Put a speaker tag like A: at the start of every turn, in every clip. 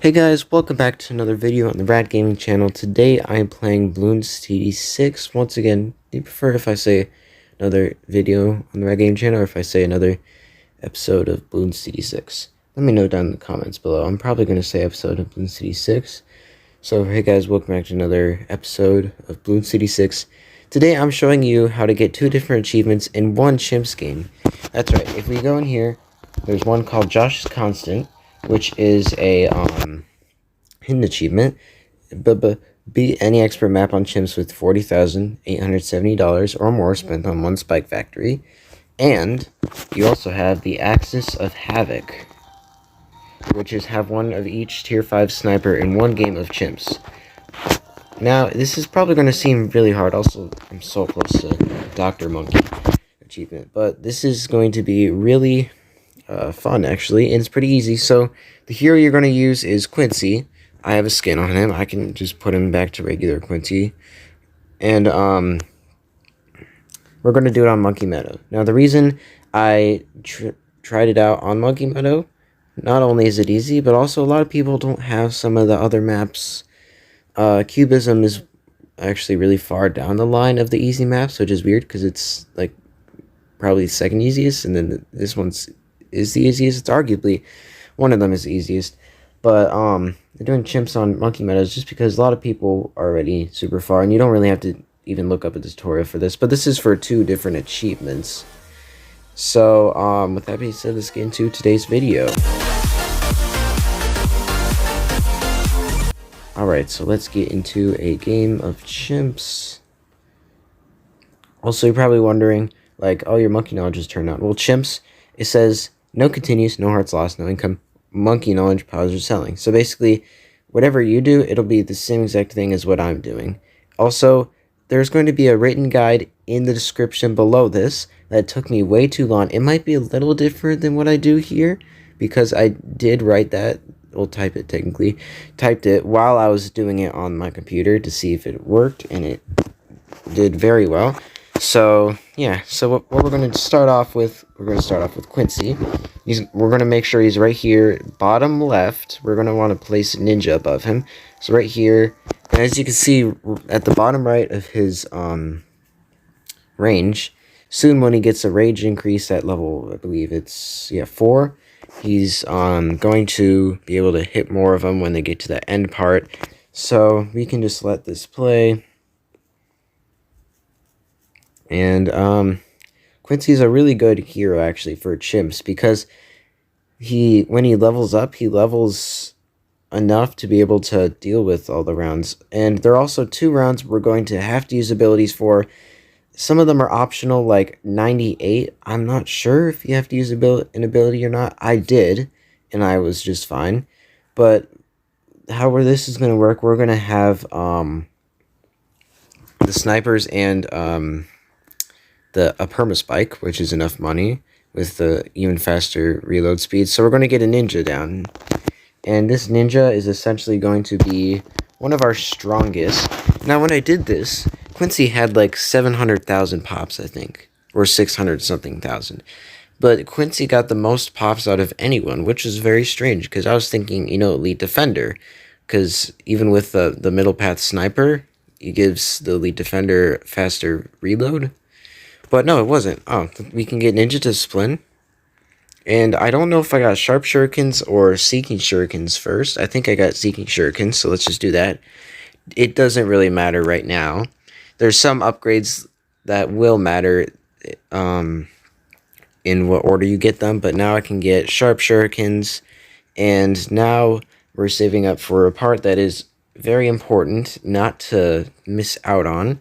A: Hey guys, welcome back to another video on the Rad Gaming channel. Today I am playing Bloons TD6. Once again, do you prefer if I say another video on the Rad Gaming channel or if I say another episode of Bloons TD6? Let me know down in the comments below. I'm probably going to say episode of Bloons TD6. So hey guys, welcome back to another episode of Bloons TD6. Today I'm showing you how to get two different achievements in one Chimps game. That's right, if we go in here, there's one called Josh's Constant, which is a hidden achievement. Beat any expert map on Chimps with $40,870 or more spent on one spike factory. And you also have the Axis of Havoc, which is have one of each tier 5 sniper in one game of Chimps. Now, this is probably going to seem really hard. Also, I'm so close to Dr. Monkey achievement. But this is going to be really fun, actually, and it's pretty easy. So the hero you're going to use is Quincy. I have a skin on him. I can just put him back to regular Quincy, and we're going to do it on Monkey Meadow. Now the reason I tried it out on Monkey Meadow, not only is it easy, but also a lot of people don't have some of the other maps. Cubism is actually really far down the line of the easy maps, which is weird because it's like probably the second easiest, and then this one's is the easiest. It's arguably one of them is the easiest, but they're doing Chimps on Monkey Meadows just because a lot of people are already super far, and you don't really have to even look up a tutorial for this. But this is for two different achievements. So with that being said, let's get into today's video. Alright, so let's get into a game of Chimps. Also, you're probably wondering, like, oh, your monkey knowledge is turned on. Well, Chimps, it says no continues, no hearts lost, no income, monkey knowledge, positive selling. So basically, whatever you do, it'll be the same exact thing as what I'm doing. Also, there's going to be a written guide in the description below this that took me way too long. It might be a little different than what I do here because I did write that. We'll type it technically. Typed it while I was doing it on my computer to see if it worked, and it did very well. So yeah, so what we're going to start off with, Quincy. We're going to make sure he's right here, bottom left. We're going to want to place Ninja above him. So right here, and as you can see at the bottom right of his range, soon when he gets a rage increase at level, I believe it's 4, he's going to be able to hit more of them when they get to the end part. So we can just let this play. And Quincy's a really good hero actually for Chimps because when he levels up, he levels enough to be able to deal with all the rounds. And there are also 2 rounds we're going to have to use abilities for. Some of them are optional, like 98. I'm not sure if you have to use an ability or not. I did, and I was just fine. But however this is going to work, we're going to have the snipers and a perma-spike, which is enough money, with the even faster reload speed. So we're going to get a ninja down. And this ninja is essentially going to be one of our strongest. Now, when I did this, Quincy had like 700,000 pops, I think. Or 600-something thousand. But Quincy got the most pops out of anyone, which is very strange. Because I was thinking, elite defender. Because even with the middle path sniper, it gives the elite defender faster reload. But no, it wasn't. Oh, we can get Ninja to Splin. And I don't know if I got Sharp Shurikens or Seeking Shurikens first. I think I got Seeking Shurikens, so let's just do that. It doesn't really matter right now. There's some upgrades that will matter in what order you get them. But now I can get Sharp Shurikens. And now we're saving up for a part that is very important not to miss out on.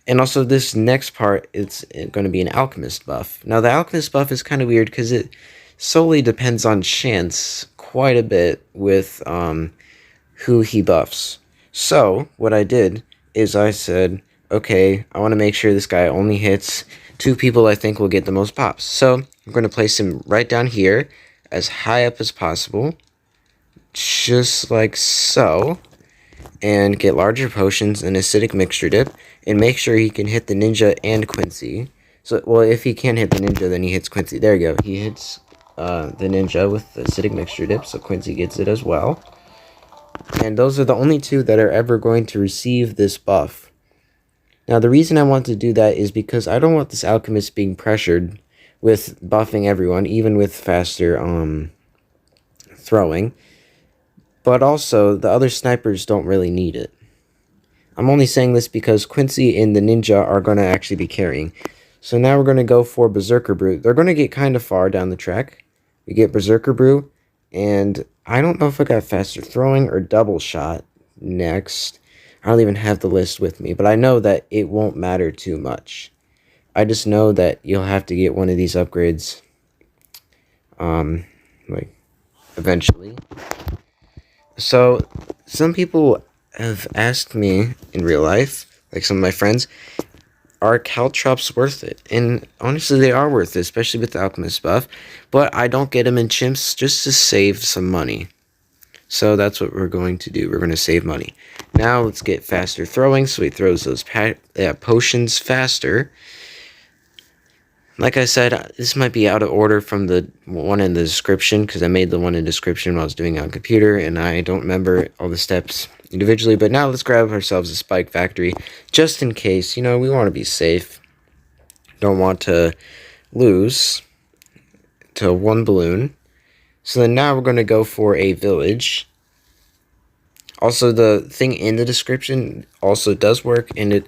A: And also this next part, it's going to be an Alchemist Buff. Now the Alchemist Buff is kind of weird because it solely depends on chance quite a bit with who he buffs. So what I did is I said, okay, I want to make sure this guy only hits 2 people I think will get the most pops. So I'm going to place him right down here as high up as possible, just like so. And get larger potions and acidic mixture dip, and make sure he can hit the ninja and Quincy. So, well, if he can't hit the ninja, then he hits Quincy. There you go. He hits the ninja with the acidic mixture dip, so Quincy gets it as well. And those are the only two that are ever going to receive this buff. Now, the reason I want to do that is because I don't want this Alchemist being pressured with buffing everyone, even with faster throwing. But also, the other snipers don't really need it. I'm only saying this because Quincy and the Ninja are going to actually be carrying. So now we're going to go for Berserker Brew. They're going to get kind of far down the track. We get Berserker Brew, and I don't know if I got faster throwing or double shot next. I don't even have the list with me, but I know that it won't matter too much. I just know that you'll have to get one of these upgrades, like, eventually. So, some people have asked me in real life, like some of my friends, are caltrops worth it? And honestly, they are worth it, especially with the Alchemist buff. But I don't get them in chimps just to save some money. So that's what we're going to do. We're going to save money. Now let's get faster throwing, so he throws those potions faster. Like I said, this might be out of order from the one in the description, because I made the one in the description when I was doing it on computer, and I don't remember all the steps individually. But now let's grab ourselves a Spike Factory, just in case. You know, we want to be safe. Don't want to lose to one balloon. So then now we're going to go for a village. Also, the thing in the description also does work, and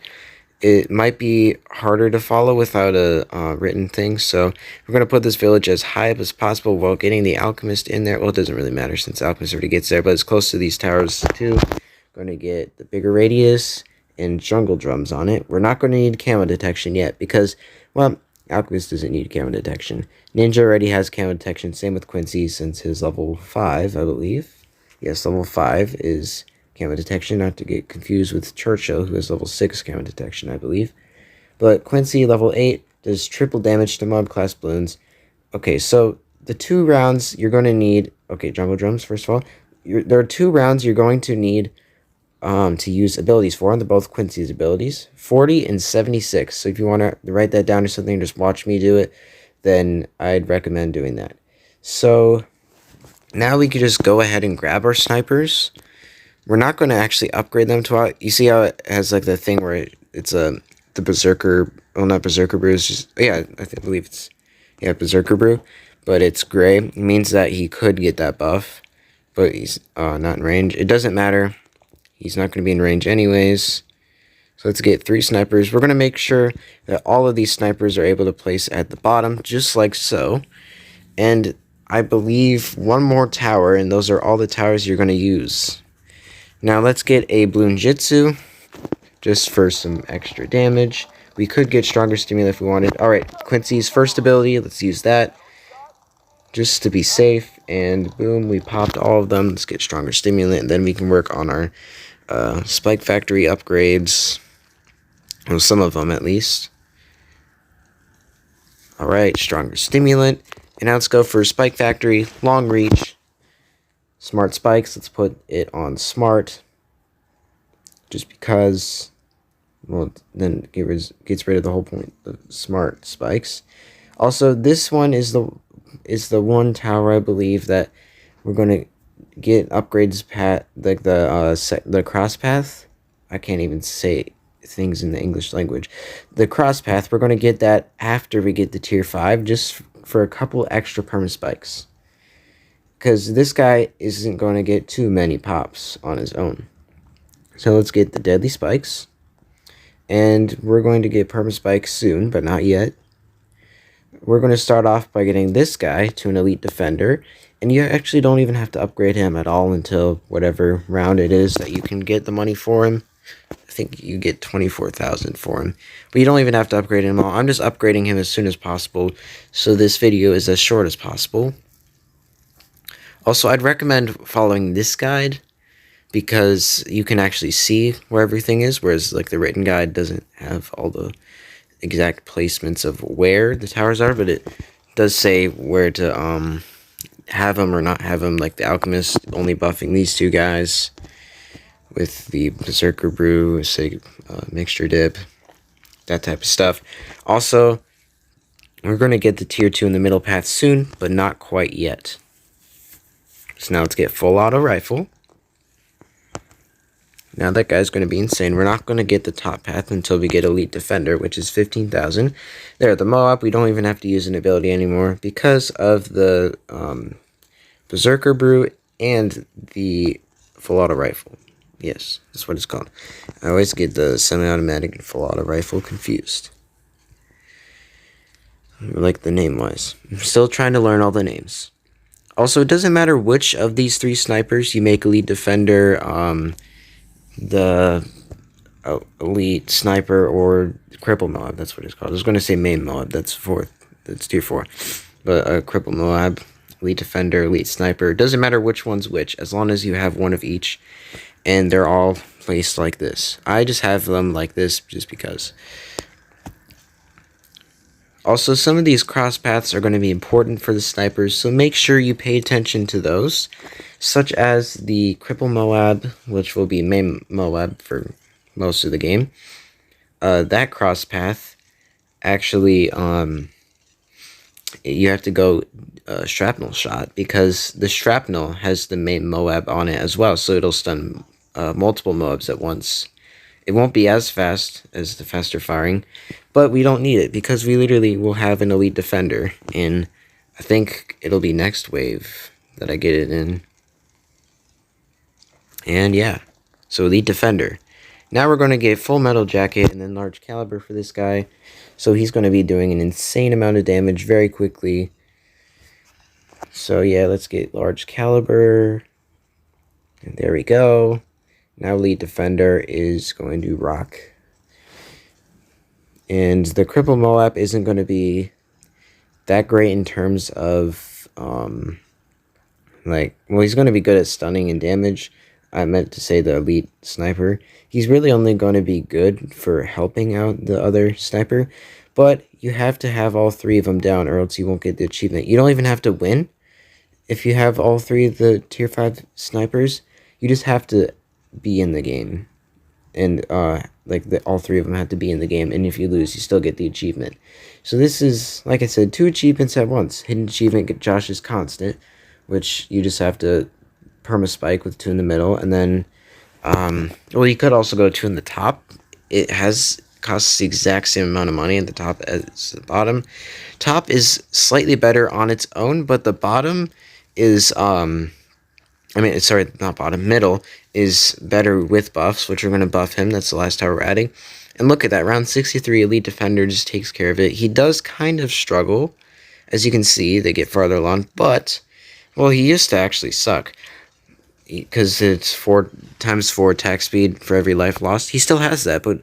A: it might be harder to follow without a written thing. So we're going to put this village as high up as possible while getting the Alchemist in there. Well, it doesn't really matter since the Alchemist already gets there, but it's close to these towers too. Going to get the bigger radius and jungle drums on it. We're not going to need camo detection yet because, well, Alchemist doesn't need camo detection. Ninja already has camo detection. Same with Quincy since his level 5, I believe. Yes, level 5 is camo detection, not to get confused with Churchill, who has level 6 camo detection, I believe. But Quincy, level 8, does triple damage to mob class balloons. Okay, so the 2 rounds you're going to need... Okay, jungle drums, first of all. There are 2 rounds you're going to need to use abilities for. They're both Quincy's abilities. 40 and 76. So if you want to write that down or something, just watch me do it, then I'd recommend doing that. So now we could just go ahead and grab our snipers. We're not going to actually upgrade them to... You see how it has like the thing where it's the Berserker... Well, not Berserker Brew. It's just... Yeah, I believe it's... Yeah, Berserker Brew. But it's gray. It means that he could get that buff. But he's not in range. It doesn't matter. He's not going to be in range anyways. So let's get 3 snipers. We're going to make sure that all of these snipers are able to place at the bottom, just like so. And I believe one more tower, and those are all the towers you're going to use. Now let's get a Bloon Jitsu, just for some extra damage. We could get Stronger Stimulant if we wanted. Alright, Quincy's first ability, let's use that. Just to be safe, and boom, we popped all of them. Let's get Stronger Stimulant, and then we can work on our Spike Factory upgrades. Well, some of them at least. Alright, Stronger Stimulant. And now let's go for Spike Factory, Long Reach. Smart Spikes, let's put it on Smart. Just because, well, then it gets rid of the whole point of Smart Spikes. Also, this one is the one tower I believe that we're going to get upgrades like the cross path. I can't even say things in the English language. The cross path, we're going to get that after we get the tier 5, just for a couple extra perma spikes. Because this guy isn't going to get too many pops on his own. So let's get the deadly spikes. And we're going to get perma spikes soon, but not yet. We're going to start off by getting this guy to an elite defender. And you actually don't even have to upgrade him at all until whatever round it is that you can get the money for him. I think you get 24,000 for him. But you don't even have to upgrade him all. I'm just upgrading him as soon as possible, so this video is as short as possible. Also, I'd recommend following this guide, because you can actually see where everything is, whereas like the written guide doesn't have all the exact placements of where the towers are, but it does say where to have them or not have them, like the Alchemist only buffing these 2 guys with the Berserker Brew, say Mixture Dip, that type of stuff. Also, we're going to get the tier 2 in the middle path soon, but not quite yet. So now let's get full auto rifle. Now that guy's going to be insane. We're not going to get the top path until we get Elite Defender, which is 15,000. There, the Moab, we don't even have to use an ability anymore because of the Berserker Brew and the Full Auto Rifle. Yes, that's what it's called. I always get the semi-automatic and full auto rifle confused. Like the name-wise. I'm still trying to learn all the names. Also, it doesn't matter which of these 3 snipers you make Elite Defender, the Elite Sniper, or Cripple Moab. That's what it's called. I was going to say Main Moab. That's 4th. That's tier 4. But Cripple Moab, Elite Defender, Elite Sniper. It doesn't matter which one's which, as long as you have one of each. And they're all placed like this. I just have them like this just because. Also, some of these cross paths are going to be important for the snipers, so make sure you pay attention to those. Such as the Cripple Moab, which will be main Moab for most of the game. That cross path, actually, you have to go shrapnel shot, because the shrapnel has the main Moab on it as well, so it'll stun multiple Moabs at once. It won't be as fast as the faster firing, but we don't need it because we literally will have an Elite Defender in, I think it'll be next wave that I get it in. And yeah, so Elite Defender. Now we're going to get Full Metal Jacket and then Large Caliber for this guy. So he's going to be doing an insane amount of damage very quickly. So yeah, let's get Large Caliber. And there we go. Now Elite Defender is going to rock. And the Cripple Moab isn't going to be that great in terms of, well, he's going to be good at stunning and damage. I meant to say the Elite Sniper. He's really only going to be good for helping out the other sniper. But you have to have all 3 of them down or else you won't get the achievement. You don't even have to win if you have all 3 of the tier 5 snipers. You just have to be in the game. And all 3 of them have to be in the game. And if you lose, you still get the achievement. So this is, like I said, 2 achievements at once. Hidden achievement, Josh is constant, which you just have to perma-spike with 2 in the middle. And then, well, you could also go 2 in the top. It costs the exact same amount of money at the top as the bottom. Top is slightly better on its own, but the bottom is, middle is better with buffs, which are going to buff him. That's the last tower we're adding. And look at that, round 63, Elite Defender just takes care of it. He does kind of struggle. As you can see, they get farther along, but, well, he used to actually suck. Because it's 4 times 4 attack speed for every life lost. He still has that, but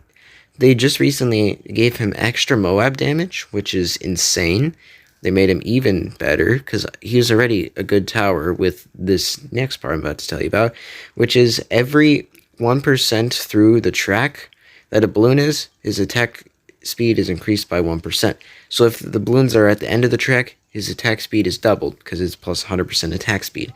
A: they just recently gave him extra Moab damage, which is insane. They made him even better, because he was already a good tower with this next part I'm about to tell you about, which is every 1% through the track that a balloon is, his attack speed is increased by 1%. So if the balloons are at the end of the track, his attack speed is doubled, because it's plus 100% attack speed.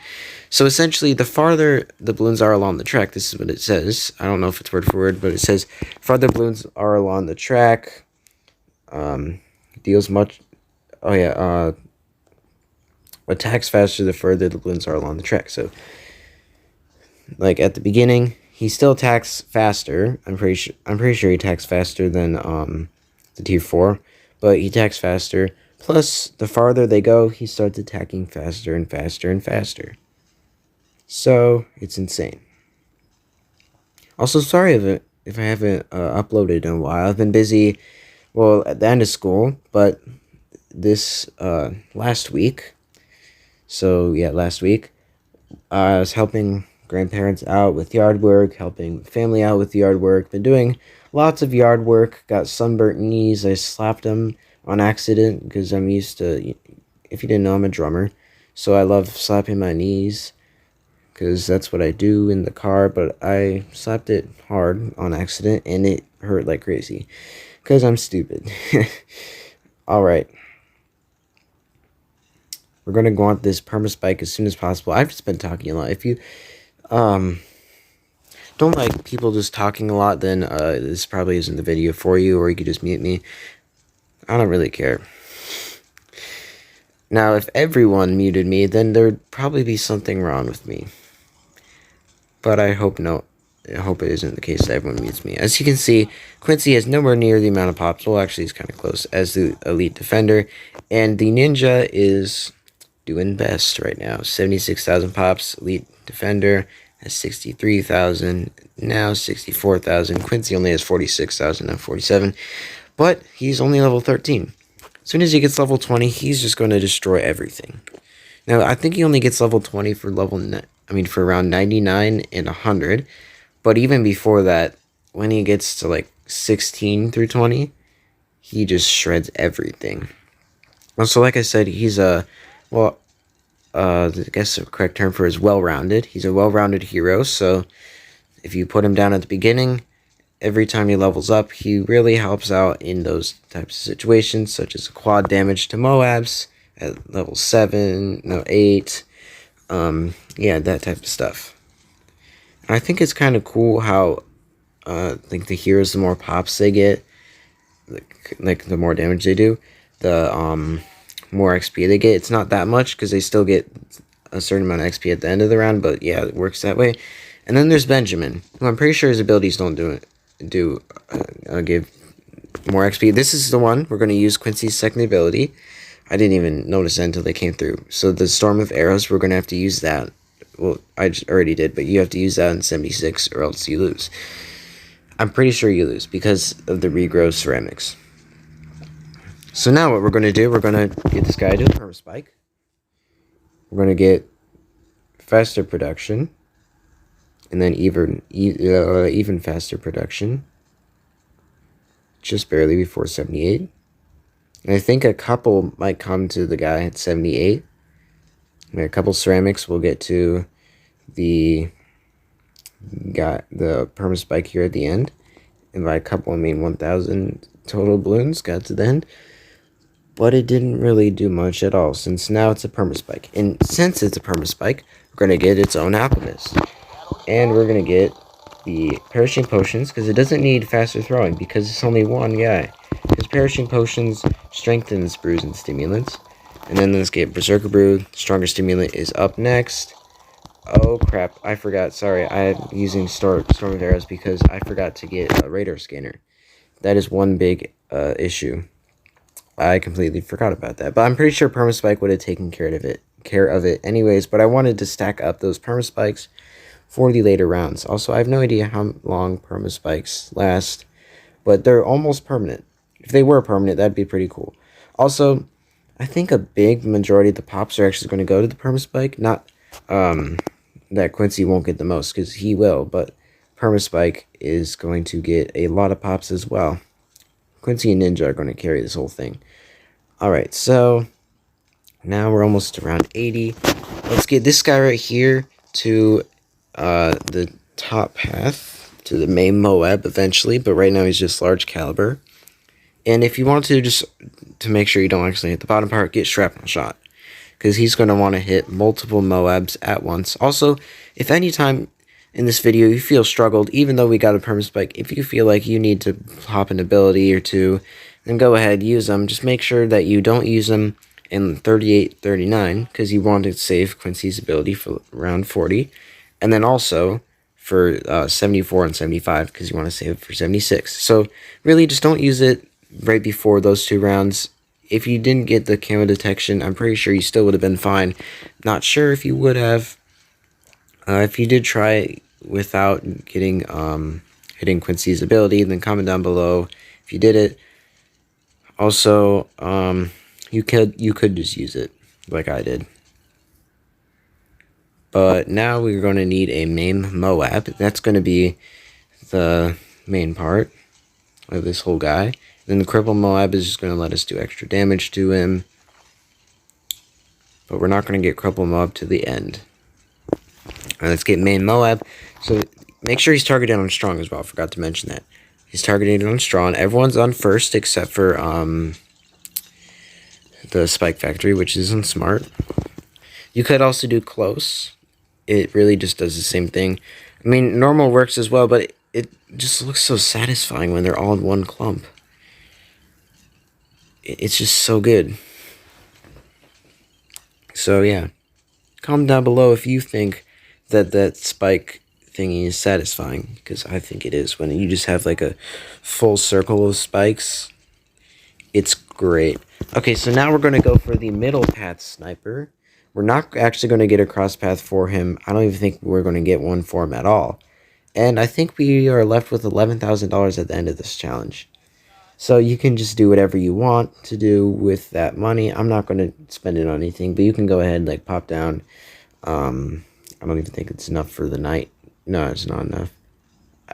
A: So essentially, the farther the balloons are along the track, this is what it says. I don't know if it's word for word, but it says, farther balloons are along the track, deals much... Oh yeah, attacks faster the further the balloons are along the track. So, like at the beginning, he still attacks faster. I'm pretty sure he attacks faster than the tier 4, but he attacks faster. Plus, the farther they go, he starts attacking faster and faster and faster. So it's insane. Also, sorry if I haven't uploaded in a while. I've been busy. Well, at the end of school, but this last week, so yeah, last week, I was helping grandparents out with yard work, helping family out with yard work, been doing lots of yard work, got sunburnt knees. I slapped them on accident because I'm used to, if you didn't know, I'm a drummer, so I love slapping my knees because that's what I do in the car, but I slapped it hard on accident and it hurt like crazy because I'm stupid. Alright. We're going to go on this perma-spike as soon as possible. I've just been talking a lot. If you don't like people just talking a lot, then this probably isn't the video for you, or you could just mute me. I don't really care. Now, if everyone muted me, then there'd probably be something wrong with me. But I hope no. I hope it isn't the case that everyone mutes me. As you can see, Quincy has nowhere near the amount of pops. Well, actually, he's kind of close as the Elite Defender. And the Ninja is doing best right now. 76,000 pops. Elite Defender has 63,000. Now 64,000. Quincy only has 46,000, now 47. But he's only level 13. As soon as he gets level 20, he's just going to destroy everything. Now, I think he only gets level 20 for for around 99 and 100. But even before that, when he gets to like 16 through 20, he just shreds everything. Also, like I said, he's I guess the correct term for is well-rounded. He's a well-rounded hero, so if you put him down at the beginning, every time he levels up, he really helps out in those types of situations, such as quad damage to Moabs at level 8. Yeah, that type of stuff. I think it's kind of cool how, like, the heroes, the more pops they get, like, the more damage they do, the, more XP they get. It's not that much, because they still get a certain amount of XP at the end of the round, but yeah, it works that way. And then there's Benjamin, who I'm pretty sure his abilities don't give more XP. This is the one. We're going to use Quincy's second ability. I didn't even notice that until they came through. So the Storm of Arrows, we're going to have to use that. Well, I already did, but you have to use that in 76 or else you lose. I'm pretty sure you lose because of the regrow ceramics. So now what we're going to do, we're going to get this guy to the perma spike. We're going to get faster production. And then even faster production. Just barely before 78. And I think a couple might come to the guy at 78. And a couple ceramics will get to the perma spike here at the end. And by a couple, I mean 1,000 total balloons got to the end. But it didn't really do much at all, since now it's a perma spike. And since it's a perma spike, we're going to get its own Alchemist. And we're going to get the Perishing Potions, because it doesn't need faster throwing, because it's only one guy. Because Perishing Potions strengthens brews and stimulants. And then let's get Berserker Brew. Stronger Stimulant is up next. Oh crap, I forgot. Sorry, I'm using Storm of Arrows because I forgot to get a radar scanner. That is one big issue. I completely forgot about that. But I'm pretty sure Permaspike would have taken care of it anyways. But I wanted to stack up those Permaspikes for the later rounds. Also, I have no idea how long Permaspikes last, but they're almost permanent. If they were permanent, that'd be pretty cool. Also, I think a big majority of the pops are actually going to go to the Permaspike. Not that Quincy won't get the most, because he will, but Permaspike is going to get a lot of pops as well. Quincy and Ninja are going to carry this whole thing. Alright, so now we're almost around 80. Let's get this guy right here to the top path, to the main Moab eventually, but right now he's just large caliber. And if you want to, just to make sure you don't actually hit the bottom part, get Shrapnel Shot, because he's going to want to hit multiple Moabs at once. Also, if any time in this video you feel struggled, even though we got a Permaspike, if you feel like you need to hop an ability or two, then go ahead, use them. Just make sure that you don't use them in 38, 39, because you want to save Quincy's ability for round 40. And then also for 74 and 75, because you want to save it for 76. So really just don't use it right before those two rounds. If you didn't get the camo detection, I'm pretty sure you still would have been fine. Not sure if you would have. If you did try without getting hitting Quincy's ability, then comment down below if you did it. Also, you could just use it like I did. But now we're going to need a main Moab. That's going to be the main part of this whole guy. Then the Cripple Moab is just going to let us do extra damage to him. But we're not going to get Cripple Moab to the end. Let's get main Moab. So make sure he's targeted on strong as well. I forgot to mention that. He's targeted on strong. Everyone's on first except for the Spike Factory, which isn't smart. You could also do close. It really just does the same thing. I mean, normal works as well, but it just looks so satisfying when they're all in one clump. It's just so good. So yeah, comment down below if you think that Spike thingy is satisfying, because I think it is. When you just have like a full circle of spikes, it's great. Okay, so now we're going to go for the middle path sniper. We're not actually going to get a cross path for him. I don't even think we're going to get one for him at all. And I think we are left with $11,000 at the end of this challenge. So you can just do whatever you want to do with that money. I'm not going to spend it on anything, but you can go ahead and like pop down. I don't even think it's enough for the night. No, it's not enough.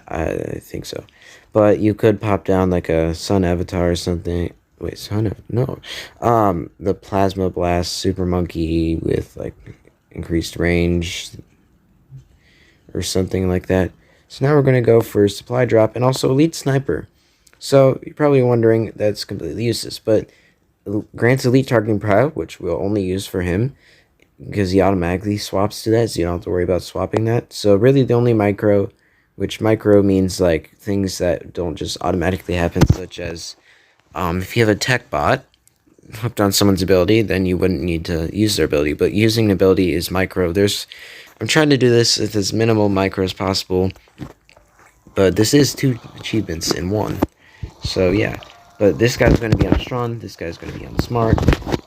A: I think so. But you could pop down like a sun avatar or something. Wait, no. The plasma blast super monkey with like increased range or something like that. So now we're going to go for supply drop and also elite sniper. So you're probably wondering that's completely useless, but grants elite targeting power, which we'll only use for him because he automatically swaps to that, so you don't have to worry about swapping that. So really the only micro, which micro means like things that don't just automatically happen, such as if you have a tech bot hooked on someone's ability, then you wouldn't need to use their ability. But using an ability is micro. I'm trying to do this with as minimal micro as possible, but this is 2 achievements in 1. So yeah, but this guy's going to be on strong, this guy's going to be on smart.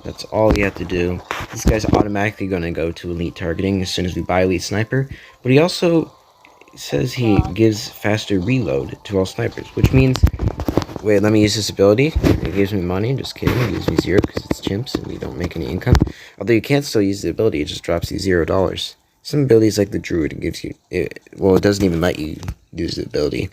A: That's all you have to do. This guy's automatically going to go to elite targeting as soon as we buy elite sniper. But he also says he gives faster reload to all snipers, which means, wait, let me use this ability. It gives me money. Just kidding. It gives me 0 because it's chimps and we don't make any income. Although you can't still use the ability, it just drops you $0. Some abilities like the druid, it gives you, it doesn't even let you use the ability.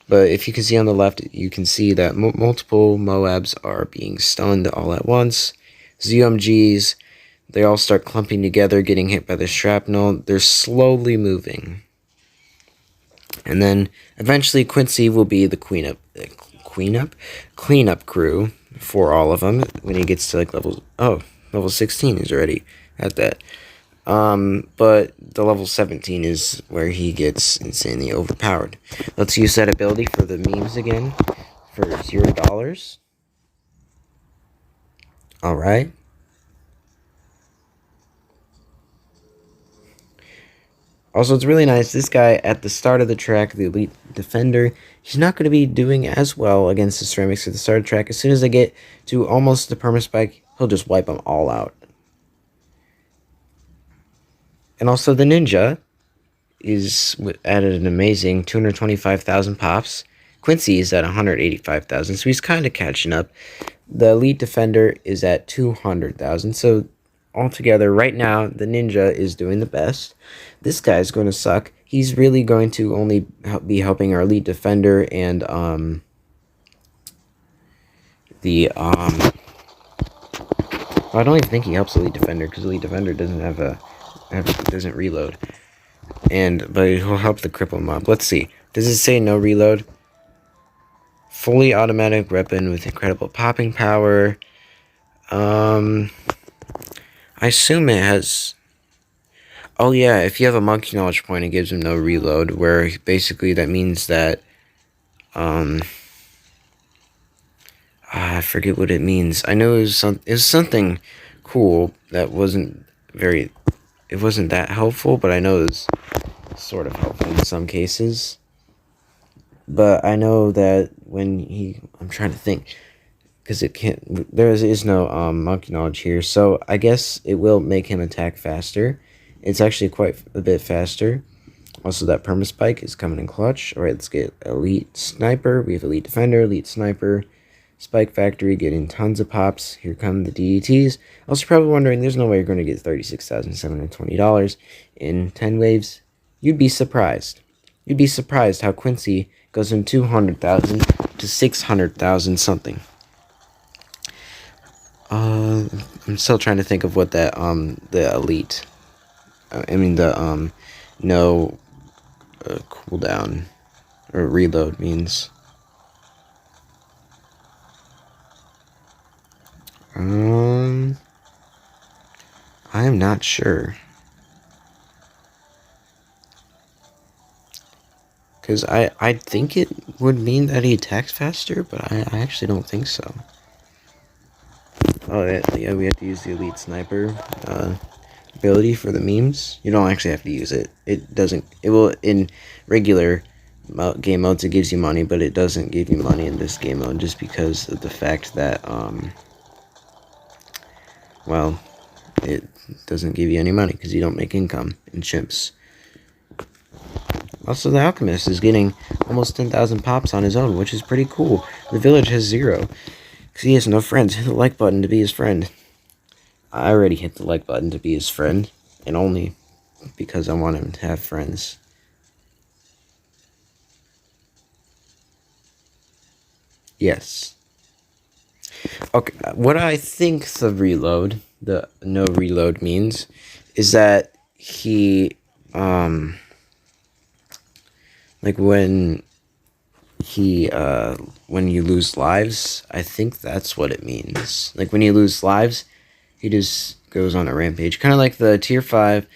A: But if you can see on the left, you can see that multiple Moabs are being stunned all at once. ZMGs, they all start clumping together, getting hit by the shrapnel. They're slowly moving. And then eventually Quincy will be the cleanup crew for all of them when he gets to like level 16 is already at that. But the level 17 is where he gets insanely overpowered. Let's use that ability for the memes again for $0. Alright. Also, it's really nice, this guy at the start of the track, the elite defender, he's not going to be doing as well against the ceramics at the start of the track. As soon as I get to almost the permaspike, he'll just wipe them all out. And also the ninja is at an amazing 225,000 pops. Quincy is at 185,000, so he's kind of catching up. The elite defender is at 200,000, so altogether right now the ninja is doing the best. This guy's going to suck. He's really going to only be helping our elite defender and I don't even think he helps elite defender because elite defender doesn't doesn't reload. But he'll help the cripple mob. Let's see. Does it say no reload? Fully automatic weapon with incredible popping power. I assume it has. Oh yeah, if you have a monkey knowledge point, it gives him no reload. Where basically that means that I forget what it means. I know it was something cool that wasn't very. It wasn't that helpful, but I know it was sort of helpful in some cases. But I know that when I'm trying to think, because there is no monkey knowledge here, so I guess it will make him attack faster. It's actually quite a bit faster. Also, that permaspike is coming in clutch. All right, let's get elite sniper. We have elite defender, elite sniper. Spike Factory getting tons of pops. Here come the DETs. Also, probably wondering, there's no way you're going to get $36,720 in 10 waves. You'd be surprised. You'd be surprised how Quincy goes from 200,000 to 600,000 something. I'm still trying to think of what that the elite. No cooldown or reload means. I am not sure. Because I think it would mean that he attacks faster, but I actually don't think so. Oh, yeah, we have to use the elite sniper. ability for the memes. You don't actually have to use it. It doesn't. It will in regular game modes. It gives you money, but it doesn't give you money in this game mode just because of the fact that well, it doesn't give you any money because you don't make income in chimps. Also, the Alchemist is getting almost 10,000 pops on his own, which is pretty cool. The village has 0 because he has no friends. Hit the like button to be his friend. I already hit the like button to be his friend, and only because I want him to have friends. Yes. Okay, what I think the no reload means, is that he, like when you lose lives, I think that's what it means. Like when you lose lives, he just goes on a rampage. Kind of like the tier 5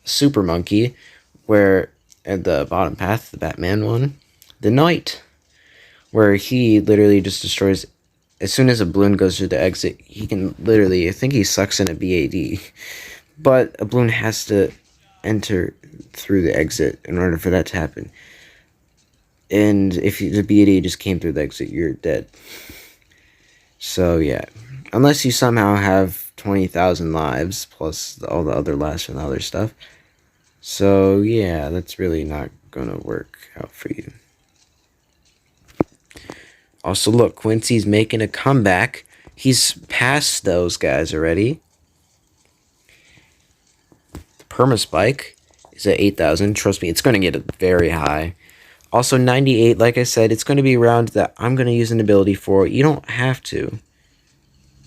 A: super monkey, where at the bottom path, the Batman one, the Knight, where he literally just destroys. As soon as a balloon goes through the exit, he can literally, I think he sucks in a BAD. But a balloon has to enter through the exit in order for that to happen. And if the BAD just came through the exit, you're dead. So yeah, unless you somehow have 20,000 lives, plus all the other lives from the other stuff. So yeah, that's really not gonna work out for you. Also, look, Quincy's making a comeback. He's past those guys already. The Permaspike is at 8,000. Trust me, it's going to get very high. Also, 98, like I said, it's going to be around that I'm going to use an ability for. You don't have to.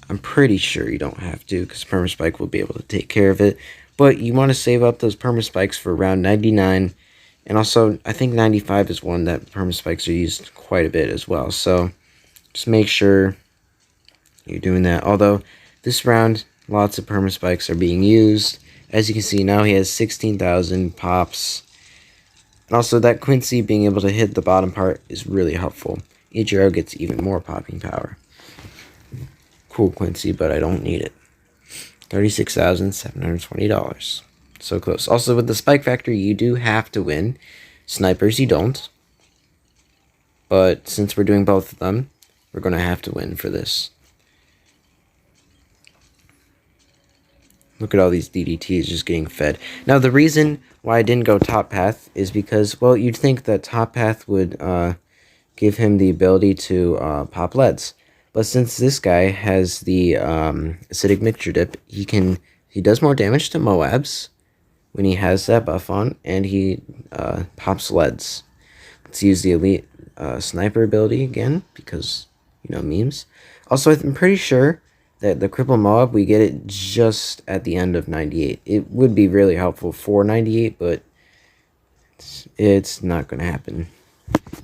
A: I'm pretty sure you don't have to, because Permaspike will be able to take care of it. But you want to save up those Permaspikes for around 99. And also, I think 95 is one that Permaspikes are used quite a bit as well. So, just make sure you're doing that. Although, this round, lots of Permaspikes are being used. As you can see, now he has 16,000 pops. And also, that Quincy being able to hit the bottom part is really helpful. Each arrow gets even more popping power. Cool, Quincy, but I don't need it. $36,720. So close. Also, with the Spike Factory, you do have to win. Snipers, you don't. But since we're doing both of them, we're going to have to win for this. Look at all these DDTs just getting fed. Now, the reason why I didn't go top path is because, well, you'd think that top path would give him the ability to pop leads. But since this guy has the acidic mixture dip, he does more damage to Moabs when he has that buff on, and he pops leads. Let's use the elite sniper ability again, because, you know, memes. Also, I'm pretty sure that the cripple Moab, we get it just at the end of 98. It would be really helpful for 98, but it's not going to happen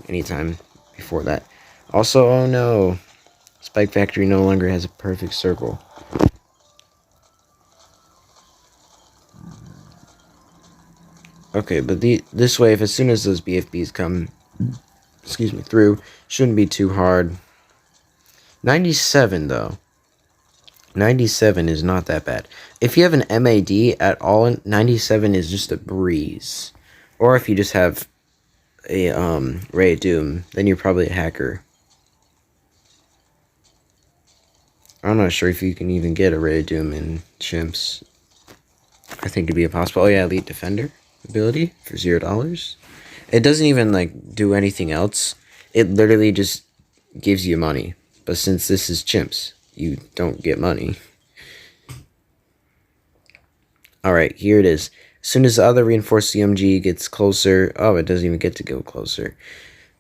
A: anytime before that. Also, oh no, Spike Factory no longer has a perfect circle. Okay, but this wave, as soon as those BFBs come, through, shouldn't be too hard. 97, though. 97 is not that bad. If you have an MAD at all, 97 is just a breeze. Or if you just have a Ray of Doom, then you're probably a hacker. I'm not sure if you can even get a Ray of Doom in chimps. I think it'd be impossible. Oh yeah, Elite Defender ability for $0. It doesn't even like do anything else. It literally just gives you money. But since this is chimps, you don't get money. Alright, here it is. As soon as the other reinforced CMG gets closer, oh, it doesn't even get to go closer.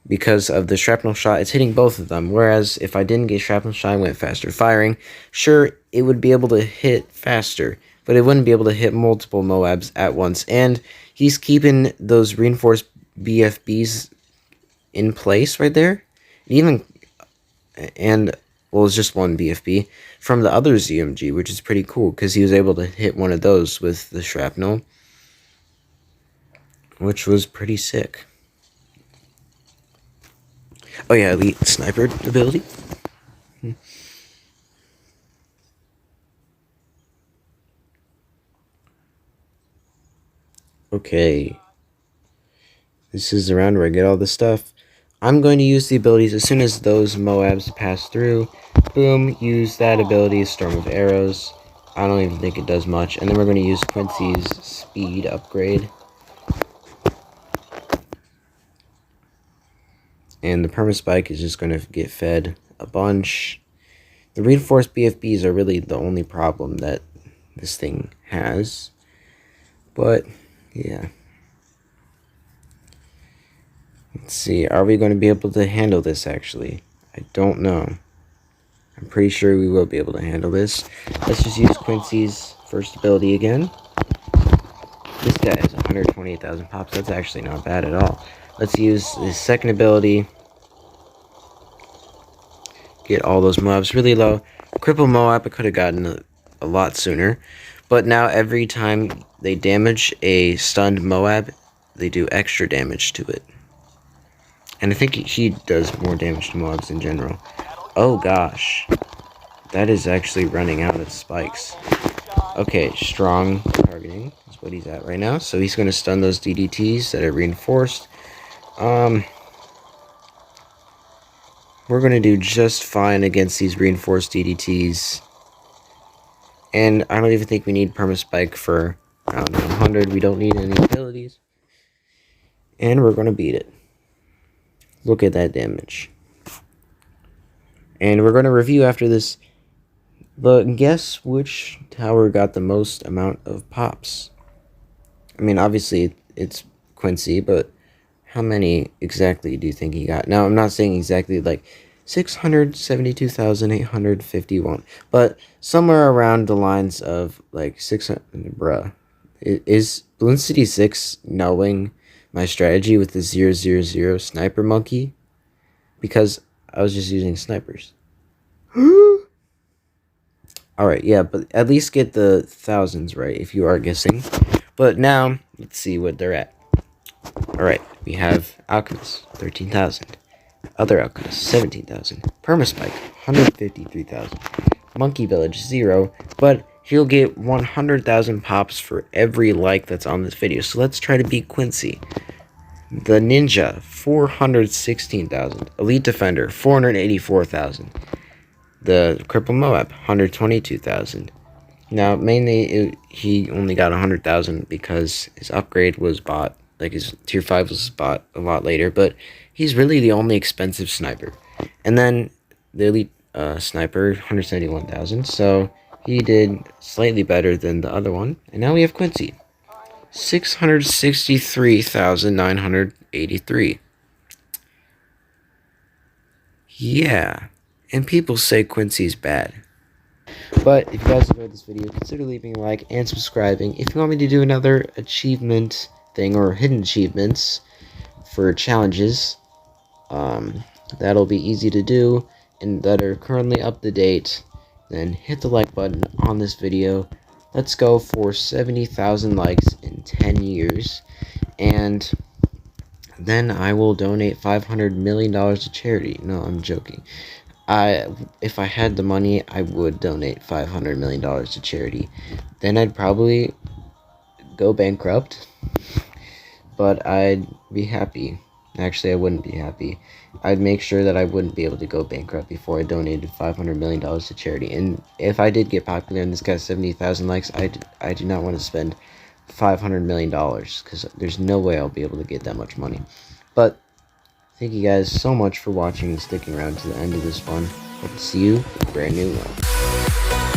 A: Because of the shrapnel shot, it's hitting both of them. Whereas if I didn't get shrapnel shot and went faster firing, sure, it would be able to hit faster, but it wouldn't be able to hit multiple Moabs at once. And he's keeping those reinforced BFBs in place right there. Well, it's just one BFB from the other ZMG, which is pretty cool because he was able to hit one of those with the shrapnel, which was pretty sick. Oh yeah, elite sniper ability. Okay. This is the round where I get all the stuff. I'm going to use the abilities as soon as those Moabs pass through. Boom, use that ability, Storm of Arrows. I don't even think it does much. And then we're going to use Quincy's speed upgrade. And the Permaspike is just going to get fed a bunch. The reinforced BFBs are really the only problem that this thing has. But, yeah. Let's see, are we going to be able to handle this, actually? I don't know. I'm pretty sure we will be able to handle this. Let's just use Quincy's first ability again. This guy has 128,000 pops. That's actually not bad at all. Let's use his second ability. Get all those Moabs really low. Cripple Moab, I could have gotten a lot sooner. But now every time they damage a stunned Moab, they do extra damage to it. And I think he does more damage to Moabs in general. Oh gosh. That is actually running out of spikes. Okay, strong targeting is what he's at right now. So he's going to stun those DDTs that are reinforced. We're going to do just fine against these reinforced DDTs. And I don't even think we need Permaspike for round 100. We don't need any abilities. And we're going to beat it. Look at that damage. And we're going to review after this. But guess which tower got the most amount of pops? I mean, obviously it's Quincy, but how many exactly do you think he got? Now, I'm not saying exactly like 672,851, but somewhere around the lines of like 600, bruh. Is Bloons City 6 knowing my strategy with the 000 sniper monkey? Because I was just using snipers. Alright, yeah, but at least get the thousands right if you are guessing. But now, let's see what they're at. Alright, we have Alchemist, 13,000. Other Alchemist, 17,000. Permaspike, 153,000. Monkey Village, 0. But he'll get 100,000 pops for every like that's on this video. So let's try to beat Quincy. The Ninja, 416,000. Elite Defender, 484,000. The Cripple Moab, 122,000. Now, mainly, he only got 100,000 because his upgrade was bought, like his tier 5 was bought a lot later, but he's really the only expensive sniper. And then the elite sniper, 171,000, so he did slightly better than the other one. And now we have Quincy, 663,983. Yeah. And people say Quincy's bad. But if you guys enjoyed this video, consider leaving a like and subscribing. If you want me to do another achievement thing or hidden achievements for challenges, that'll be easy to do and that are currently up to date, then hit the like button on this video. Let's go for 70,000 likes in 10 years. And then I will donate $500 million to charity. No, I'm joking. If I had the money, I would donate $500 million to charity. Then I'd probably go bankrupt, but I'd be happy. Actually, I wouldn't be happy. I'd make sure that I wouldn't be able to go bankrupt before I donated $500 million to charity. And if I did get popular and this got 70,000 likes, I do not want to spend $500 million because there's no way I'll be able to get that much money. But thank you guys so much for watching and sticking around to the end of this one. Hope to see you in a brand new one.